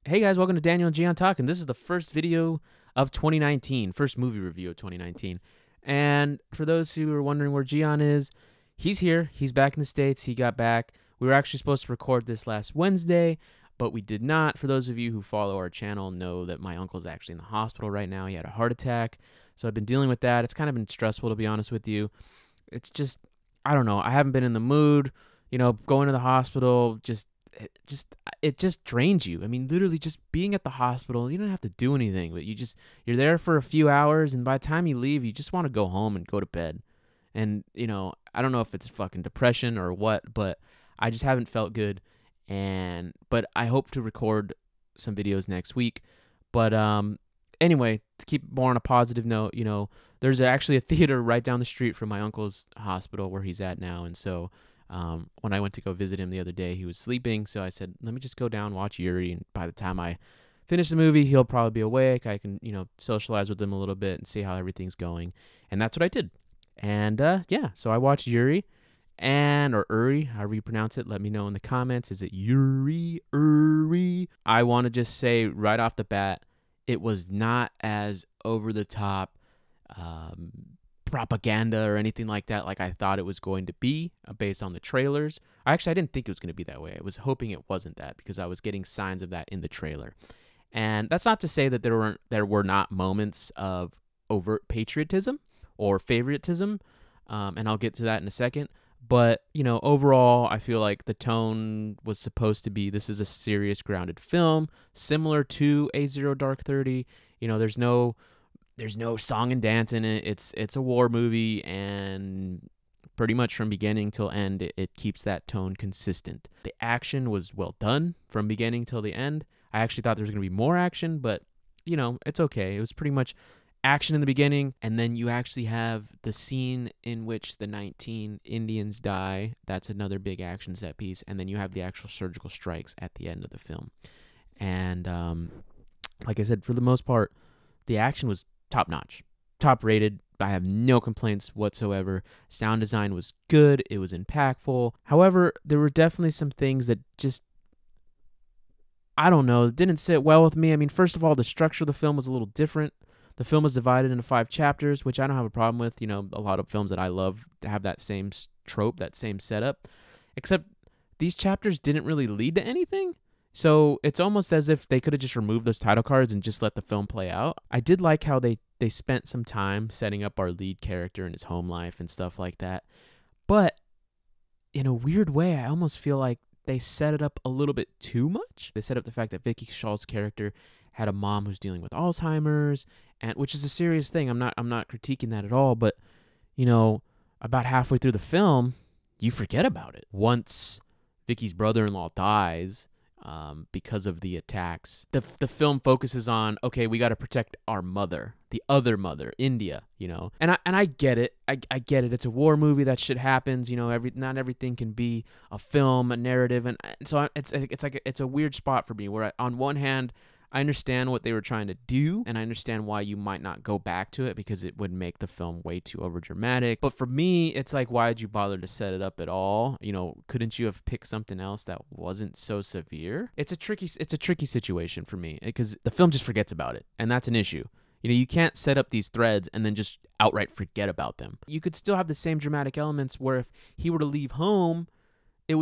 Hey guys, welcome to Daniel and Gian Talk, and this is the first video of 2019, first movie review of 2019. And for those who are wondering where Gian is, he's here. He's back in the States. He got back. We were actually supposed to record this last Wednesday, but we did not. For those of you who follow our channel know that my uncle's actually in the hospital right now. He had a heart attack, so I've been dealing with that. It's kind of been stressful, to be honest with you. It's just, I don't know. I haven't been in the mood. Going to the hospital it just drains you. I mean, literally just being at the hospital, you don't have to do anything, but you're there for a few hours, and by the time you leave, you just want to go home and go to bed. And, I don't know if it's fucking depression or what, but I just haven't felt good. But I hope to record some videos next week. But anyway, to keep more on a positive note, there's actually a theater right down the street from my uncle's hospital where he's at now, and so when I went to go visit him the other day, he was sleeping, so I said, let me just go down, watch Yuri, and by the time I finish the movie, he'll probably be awake. I can, socialize with him a little bit and see how everything's going, and that's what I did. And, yeah, so I watched Yuri, or Uri, however you pronounce it. Let me know in the comments. Is it Yuri, Uri? I want to just say right off the bat, it was not as over-the-top, propaganda or anything like that like I thought it was going to be based on the trailers. I didn't think it was going to be that way. I was hoping it wasn't that because I was getting signs of that in the trailer. And that's not to say that there were not moments of overt patriotism or favoritism, and I'll get to that in a second. But, overall, I feel like the tone was supposed to be, this is a serious, grounded film, similar to A Zero Dark 30. There's no song and dance in it. It's a war movie, and pretty much from beginning till end, it keeps that tone consistent. The action was well done from beginning till the end. I actually thought there was going to be more action, but, it's okay. It was pretty much action in the beginning, and then you actually have the scene in which the 19 Indians die. That's another big action set piece, and then you have the actual surgical strikes at the end of the film. And like I said, for the most part, the action was top notch, top rated. I have no complaints whatsoever. Sound design was good. It was impactful. However, there were definitely some things that just, I don't know, didn't sit well with me. I mean, first of all, the structure of the film was a little different. The film was divided into 5 chapters, which I don't have a problem with. A lot of films that I love have that same trope, that same setup. Except these chapters didn't really lead to anything. So it's almost as if they could have just removed those title cards and just let the film play out. I did like how they spent some time setting up our lead character and his home life and stuff like that. But in a weird way, I almost feel like they set it up a little bit too much. They set up the fact that Vicky Shaw's character had a mom who's dealing with Alzheimer's, and which is a serious thing. I'm not critiquing that at all, but about halfway through the film, you forget about it. Once Vicky's brother-in-law dies, because of the attacks, the film focuses on, okay, we got to protect our mother, the other mother, India, and I get it. I get it. It's a war movie. That shit happens. Not everything can be a film, a narrative, and so it's a weird spot for me where on one hand, I understand what they were trying to do, and I understand why you might not go back to it because it would make the film way too overdramatic. But for me, it's like, why did you bother to set it up at all? Couldn't you have picked something else that wasn't so severe? It's a tricky situation for me because the film just forgets about it, and that's an issue. You can't set up these threads and then just outright forget about them. You could still have the same dramatic elements where if he were to leave home, you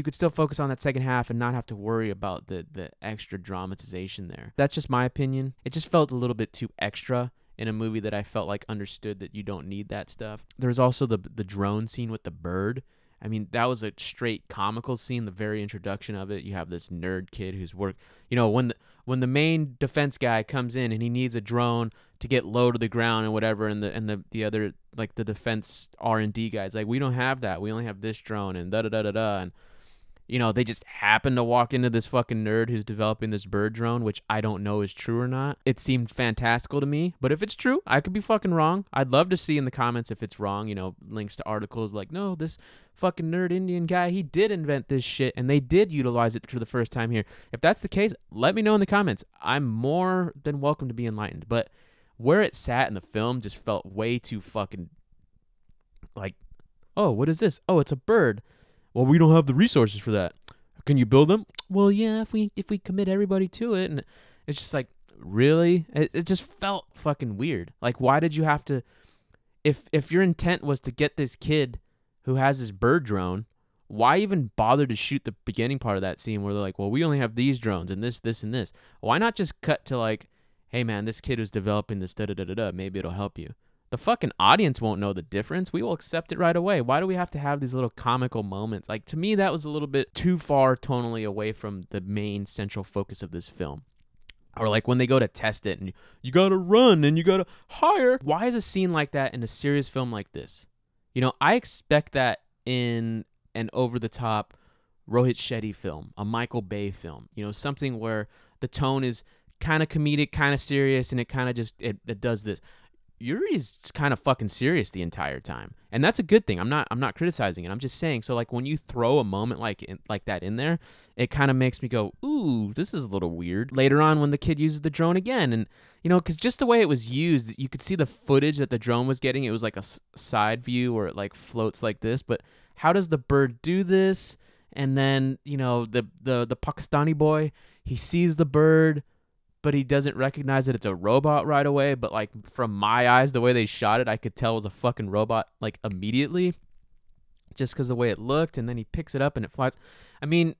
could still focus on that second half and not have to worry about the extra dramatization there. That's just my opinion. It just felt a little bit too extra in a movie that I felt like understood that you don't need that stuff. There was also the drone scene with the bird. I mean, that was a straight comical scene, the very introduction of it. You have this nerd kid who's when the main defense guy comes in and he needs a drone to get low to the ground and whatever, and the other, like, the defense R&D guys, like, we don't have that. We only have this drone and da-da-da-da-da, and they just happen to walk into this fucking nerd who's developing this bird drone, which I don't know is true or not. It seemed fantastical to me, but if it's true, I could be fucking wrong. I'd love to see in the comments if it's wrong, links to articles like, no, this fucking nerd Indian guy, he did invent this shit, and they did utilize it for the first time here. If that's the case, let me know in the comments. I'm more than welcome to be enlightened, but where it sat in the film just felt way too fucking, like, oh, what is this? Oh, it's a bird. Well, we don't have the resources for that. Can you build them? Well, yeah, if we commit everybody to it. And it's just like, really? It just felt fucking weird. Like, why did you have to, if your intent was to get this kid who has this bird drone, why even bother to shoot the beginning part of that scene where they're like, well, we only have these drones and this and this. Why not just cut to like, hey man, this kid who's developing this da-da-da-da-da, maybe it'll help you. The fucking audience won't know the difference. We will accept it right away. Why do we have to have these little comical moments? Like, to me, that was a little bit too far tonally away from the main central focus of this film. Or like when they go to test it and you gotta run and you gotta hire. Why is a scene like that in a serious film like this? You know, I expect that in an over-the-top Rohit Shetty film, a Michael Bay film. You know, something where the tone is kind of comedic, kind of serious, and it kind of just, it does this. Yuri's kind of fucking serious the entire time, and that's a good thing. I'm not criticizing it. I'm just saying. So like when you throw a moment like that in there, it kind of makes me go, ooh, this is a little weird. Later on, when the kid uses the drone again, and you know, because just the way it was used, you could see the footage that the drone was getting. It was like a side view where it like floats like this. But how does the bird do this? And then you know the Pakistani boy, he sees the bird, but he doesn't recognize that it's a robot right away. But like from my eyes, the way they shot it, I could tell it was a fucking robot like immediately, just because the way it looked. And then he picks it up and it flies. I mean,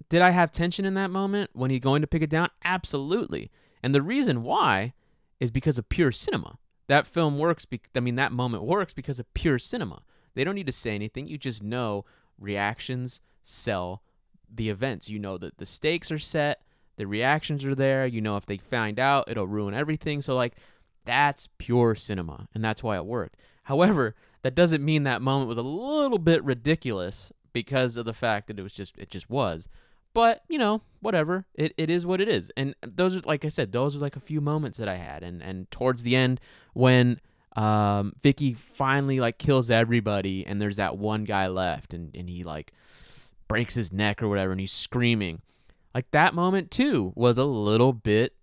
did I have tension in that moment when he's going to pick it down? Absolutely. And the reason why is because of pure cinema. That film works. That moment works because of pure cinema. They don't need to say anything. You just know reactions sell the events. You know that the stakes are set. The reactions are there. You know, if they find out, it'll ruin everything. So, like, that's pure cinema, and that's why it worked. However, that doesn't mean that moment was a little bit ridiculous because of the fact that it just was. But, you know, whatever. It is what it is. And those are, like I said, those are like a few moments that I had. And towards the end, when Vicky finally, like, kills everybody, and there's that one guy left, and he, like, breaks his neck or whatever, and he's screaming. Like, that moment, too, was a little bit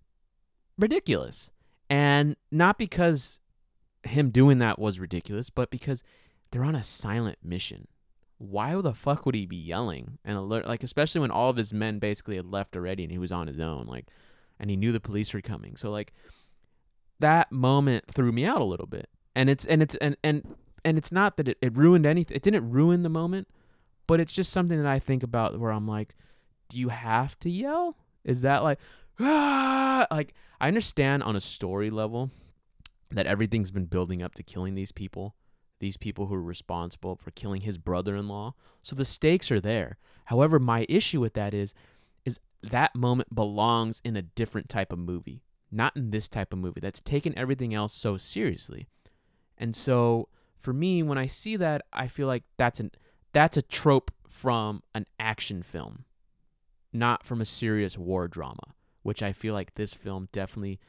ridiculous. And not because him doing that was ridiculous, but because they're on a silent mission. Why the fuck would he be yelling and alert? Like, especially when all of his men basically had left already and he was on his own. Like, and he knew the police were coming. So, like, that moment threw me out a little bit. And it's not that it ruined anything. It didn't ruin the moment, but it's just something that I think about where I'm like, do you have to yell? Is that like, ah? Like, I understand on a story level that everything's been building up to killing these people who are responsible for killing his brother-in-law. So the stakes are there. However, my issue with that is that moment belongs in a different type of movie, not in this type of movie that's taken everything else so seriously. And so for me, when I see that, I feel like that's a trope from an action film, not from a serious war drama, which I feel like this film definitely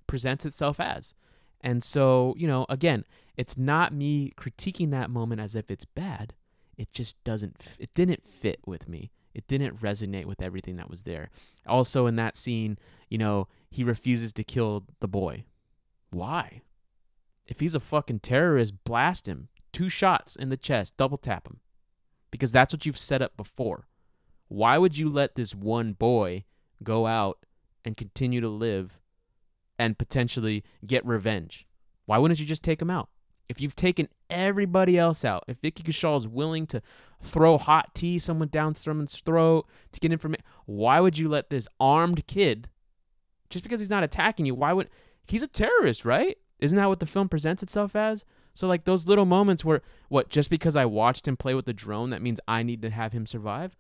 presents itself as. And so, you know, again, it's not me critiquing that moment as if it's bad. It just it didn't fit with me. It didn't resonate with everything that was there. Also in that scene, you know, he refuses to kill the boy. Why? If he's a fucking terrorist, blast him. 2 shots in the chest, double tap him. Because that's what you've set up before. Why would you let this one boy go out and continue to live and potentially get revenge? Why wouldn't you just take him out? If you've taken everybody else out, if Vicky Kaushal is willing to throw hot tea someone down someone's throat to get information, why would you let this armed kid, just because he's not attacking you, he's a terrorist, right? Isn't that what the film presents itself as? So like those little moments where, just because I watched him play with the drone, that means I need to have him survive?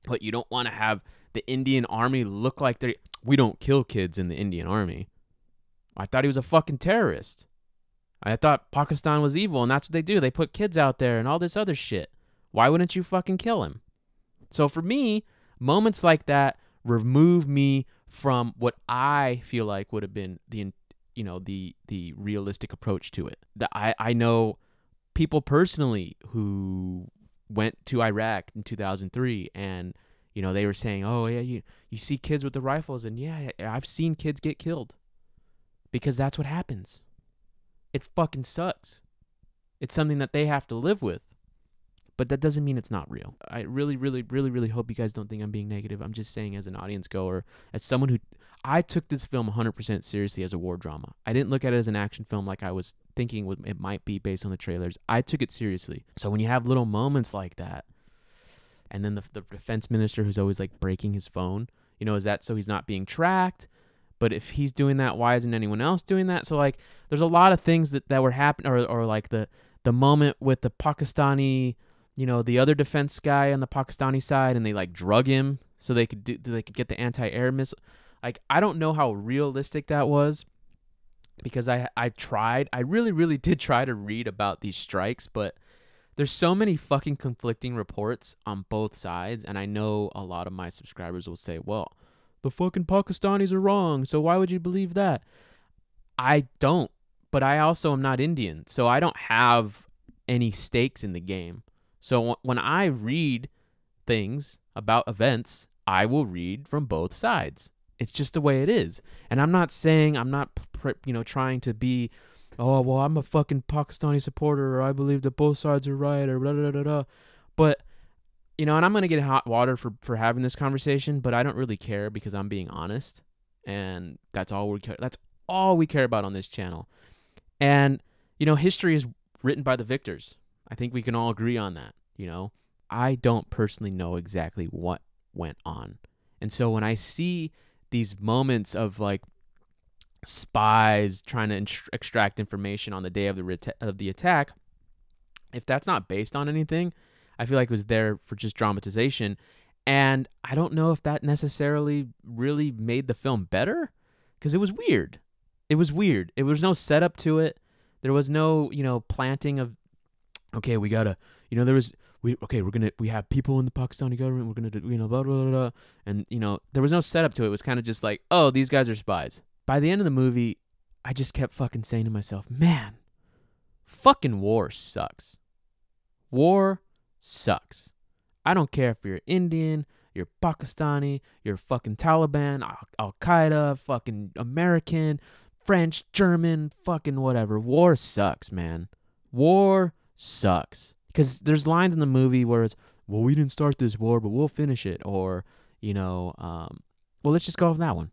But you don't want to have the Indian army look like we don't kill kids in the Indian army. I thought he was a fucking terrorist. I thought Pakistan was evil, and that's what they do. They put kids out there and all this other shit. Why wouldn't you fucking kill him? So for me, moments like that remove me from what I feel like would have been the realistic approach to it. I know people personally who went to Iraq in 2003, and you know they were saying, "Oh yeah, you see kids with the rifles," and yeah, I've seen kids get killed because that's what happens. It fucking sucks. It's something that they have to live with. but that doesn't mean it's not real. I really, really, really, really hope you guys don't think I'm being negative. I'm just saying, as an audience goer, as someone who, I took this film 100% seriously as a war drama. I didn't look at it as an action film like I was thinking it might be based on the trailers. I took it seriously. So when you have little moments like that, and then the defense minister who's always like breaking his phone, is that so he's not being tracked? But if he's doing that, why isn't anyone else doing that? So like, there's a lot of things that were happening, or like the moment with the Pakistani, the other defense guy on the Pakistani side, and they like drug him so they could get the anti-air missile. Like, I don't know how realistic that was, because I really, really did try to read about these strikes, but there's so many fucking conflicting reports on both sides, and I know a lot of my subscribers will say, well, the fucking Pakistanis are wrong, so why would you believe that? I don't, but I also am not Indian, so I don't have any stakes in the game. So when I read things about events, I will read from both sides. It's just the way it is. And I'm not trying to be, oh, well, I'm a fucking Pakistani supporter, or I believe that both sides are right, or blah, blah, blah, blah. But, and I'm going to get in hot water for having this conversation, but I don't really care, because I'm being honest. And that's all we care. That's all we care about on this channel. And, history is written by the victors. I think we can all agree on that. I don't personally know exactly what went on. And so when I see these moments of like spies trying to extract information on the day of the attack, if that's not based on anything, I feel like it was there for just dramatization. And I don't know if that necessarily really made the film better, because it was weird. It was weird. There was no setup to it. There was no, planting of, okay, we gotta, we have people in the Pakistani government, we're gonna do, blah, blah, blah, blah. And, there was no setup to it. It was kind of just like, oh, these guys are spies. By the end of the movie, I just kept fucking saying to myself, man, fucking war sucks. War sucks. I don't care if you're Indian, you're Pakistani, you're fucking Taliban, Al-Qaeda, fucking American, French, German, fucking whatever. War sucks, man. War sucks. Because there's lines in the movie where it's, well, we didn't start this war, but we'll finish it. Or, well, let's just go with that one.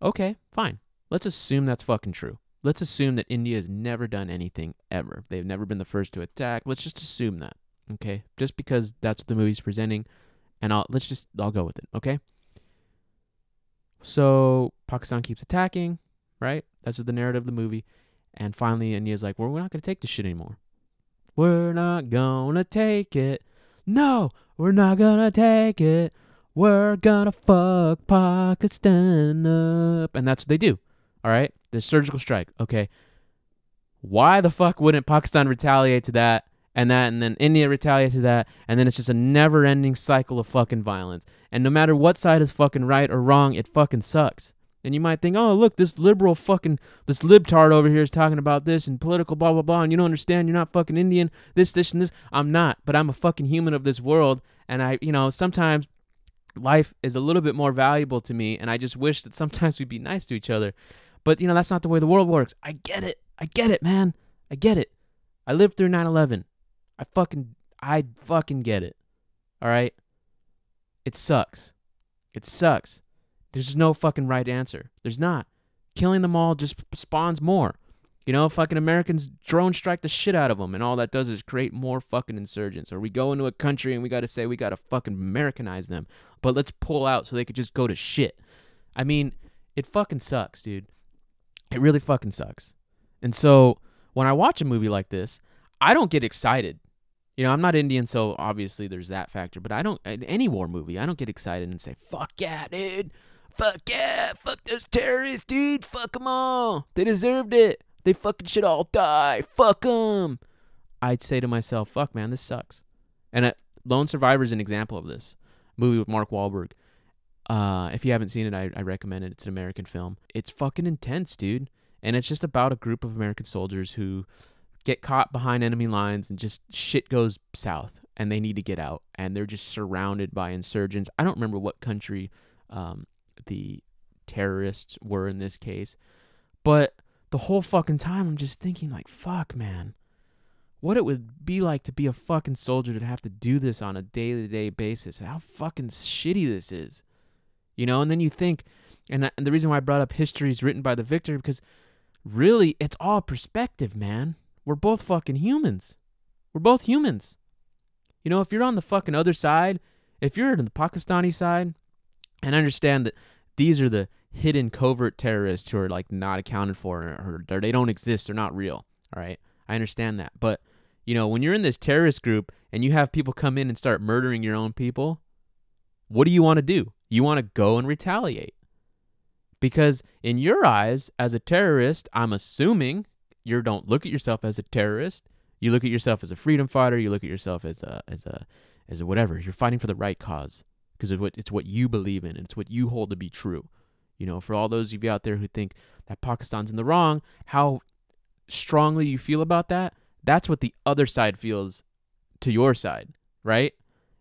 Okay, fine. Let's assume that's fucking true. Let's assume that India has never done anything ever. They've never been the first to attack. Let's just assume that. Okay? Just because that's what the movie's presenting. And I'll go with it. Okay? So Pakistan keeps attacking, right? That's what the narrative of the movie. And finally, India's like, well, we're not going to take this shit anymore. We're not going to take it. No, we're not going to take it. We're going to fuck Pakistan up. And that's what they do. All right? The surgical strike. Okay. Why the fuck wouldn't Pakistan retaliate to that, and then India retaliate to that, and then it's just a never-ending cycle of fucking violence. And no matter what side is fucking right or wrong, it fucking sucks. And you might think, oh, look, this libtard over here is talking about this and political blah, blah, blah, and you don't understand, you're not fucking Indian, this, and this. I'm not, but I'm a fucking human of this world, and I, sometimes life is a little bit more valuable to me, and I just wish that sometimes we'd be nice to each other. But, that's not the way the world works. I get it, man. I get it. I lived through 9/11. I fucking get it. All right? It sucks. It sucks. There's no fucking right answer. There's not. Killing them all just spawns more. Fucking Americans drone strike the shit out of them, and all that does is create more fucking insurgents. Or we go into a country and we got to say we got to fucking Americanize them, but let's pull out so they could just go to shit. I mean, it fucking sucks, dude. It really fucking sucks. And so when I watch a movie like this, I don't get excited. I'm not Indian, so obviously there's that factor. But any war movie, I don't get excited and say, fuck yeah, dude. Fuck yeah. Fuck those terrorists, dude. Fuck them all. They deserved it. They fucking should all die. Fuck them. I'd say to myself, fuck, man, this sucks. And Lone Survivor is an example of this. Movie with Mark Wahlberg. If you haven't seen it, I recommend it. It's an American film. It's fucking intense, dude. And it's just about a group of American soldiers who get caught behind enemy lines and just shit goes south and they need to get out. And they're just surrounded by insurgents. I don't remember what country the terrorists were in this case. But the whole fucking time I'm just thinking like, fuck, man. what it would be like to be a fucking soldier to have to do this on a day-to-day basis. How fucking shitty this is. You know, and then you think, and the reason why I brought up history is written by the victor, because really, it's all perspective, man. We're both fucking humans. We're both humans. You know, if you're on the fucking other side, if you're on the Pakistani side, and I understand that these are the hidden covert terrorists who are like not accounted for, or they don't exist, they're not real, all right? I understand that. But, you know, when you're in this terrorist group and you have people come in and start murdering your own people, what do you want to do? You want to go and retaliate. Because in your eyes, as a terrorist, I'm assuming you don't look at yourself as a terrorist. You look at yourself as a freedom fighter. You look at yourself as a whatever. You're fighting for the right cause because it's what you believe in. And it's what you hold to be true. You know, for all those of you out there who think that Pakistan's in the wrong, how strongly you feel about that, that's what the other side feels to your side, right?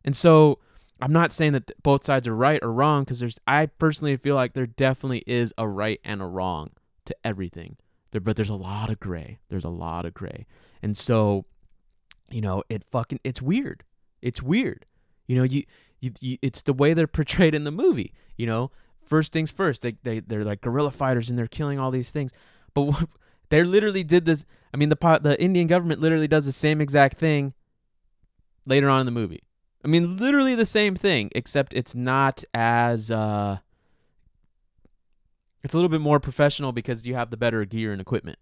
And so I'm not saying that both sides are right or wrong, because I personally feel like there definitely is a right and a wrong to everything. But there's a lot of gray. There's a lot of gray. And so, you know, it's weird. It's weird. You know, you it's the way they're portrayed in the movie. You know, first things first, they're like guerrilla fighters and they're killing all these things. But they literally did this. I mean, the Indian government literally does the same exact thing later on in the movie. I mean, literally the same thing, except it's not as, it's a little bit more professional because you have the better gear and equipment.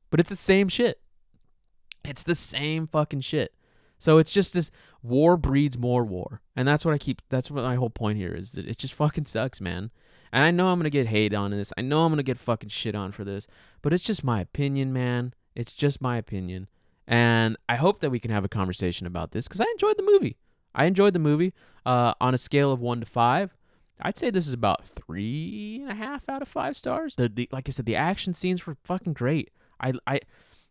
But it's the same shit. It's the same fucking shit. So it's just this war breeds more war. And that's what my whole point here is, that it just fucking sucks, man. And I know I'm going to get hate on this. I know I'm going to get fucking shit on for this. But it's just my opinion, man. It's just my opinion. And I hope that we can have a conversation about this because I enjoyed the movie. On a scale of 1 to 5. I'd say this is about 3.5 out of 5 stars. Like I said, the action scenes were fucking great.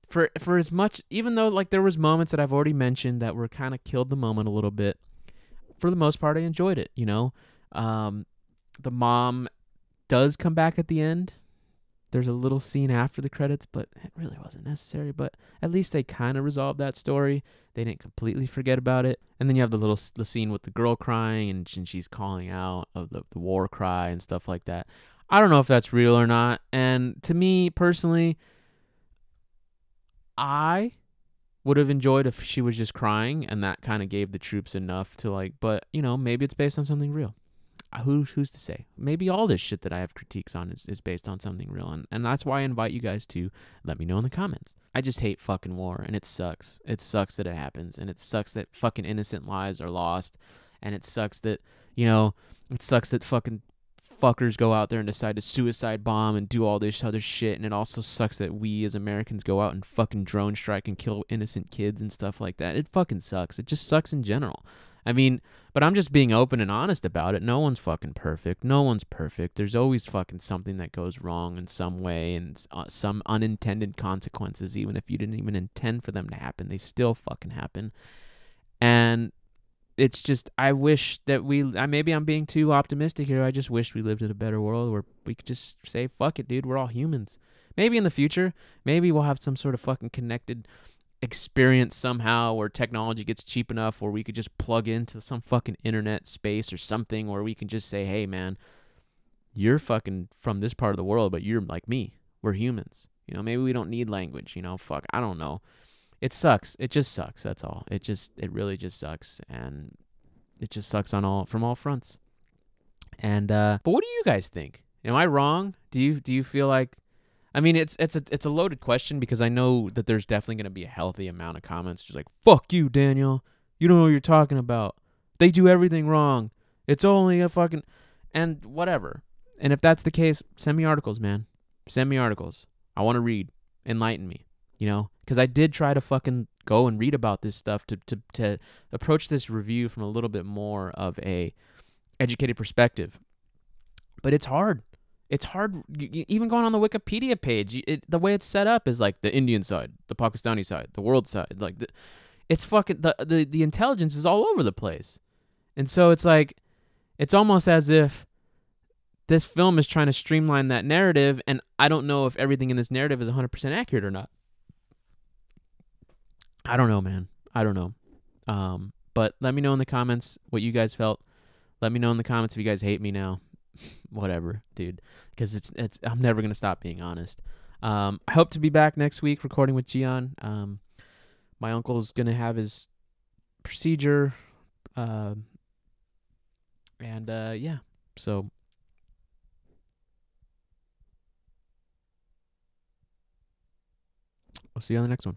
For as much, even though like there was moments that I've already mentioned that were kind of killed the moment a little bit, for the most part I enjoyed it. You know, the mom does come back at the end. There's a little scene after the credits, but it really wasn't necessary. But at least they kind of resolved that story. They didn't completely forget about it. And then you have the scene with the girl crying and she's calling out of the war cry and stuff like that. I don't know if that's real or not. And to me personally, I would have enjoyed if she was just crying and that kind of gave the troops enough to like, but you know, maybe it's based on something real. Who's to say? Maybe all this shit that I have critiques on is based on something real. And that's why I invite you guys to let me know in the comments. I just hate fucking war, and it sucks. It sucks that it happens, and it sucks that fucking innocent lives are lost, and it sucks that, you know, it sucks that fucking fuckers go out there and decide to suicide bomb and do all this other shit, and it also sucks that we as Americans go out and fucking drone strike and kill innocent kids and stuff like that. It fucking sucks. It just sucks in general. I mean, but I'm just being open and honest about it. No one's fucking perfect. No one's perfect. There's always fucking something that goes wrong in some way and some unintended consequences, even if you didn't even intend for them to happen. They still fucking happen. And it's just, I wish that maybe I'm being too optimistic here. I just wish we lived in a better world where we could just say, fuck it, dude, we're all humans. Maybe in the future, maybe we'll have some sort of fucking connected experience somehow where technology gets cheap enough where we could just plug into some fucking internet space or something where we can just say, hey man, you're fucking from this part of the world, but you're like me. We're humans. You know, maybe we don't need language, you know, fuck, I don't know. It sucks. It just sucks. That's all. It really just sucks. And it just sucks from all fronts. And, but what do you guys think? Am I wrong? Do you feel like, I mean, it's a loaded question because I know that there's definitely going to be a healthy amount of comments just like, fuck you, Daniel. You don't know what you're talking about. They do everything wrong. It's only a fucking, and whatever. And if that's the case, send me articles, man. Send me articles. I want to read. Enlighten me, you know, because I did try to fucking go and read about this stuff to approach this review from a little bit more of a educated perspective. But it's hard. It's hard, even going on the Wikipedia page, the way it's set up is like the Indian side, the Pakistani side, the world side. Like, it's fucking, the intelligence is all over the place. And so it's like, it's almost as if this film is trying to streamline that narrative, and I don't know if everything in this narrative is 100% accurate or not. I don't know, man. I don't know. But let me know in the comments what you guys felt. Let me know in the comments if you guys hate me now. Whatever, dude. Because it's I'm never gonna stop being honest. I hope to be back next week recording with Gian. My uncle's gonna have his procedure. And yeah. So we'll see you on the next one.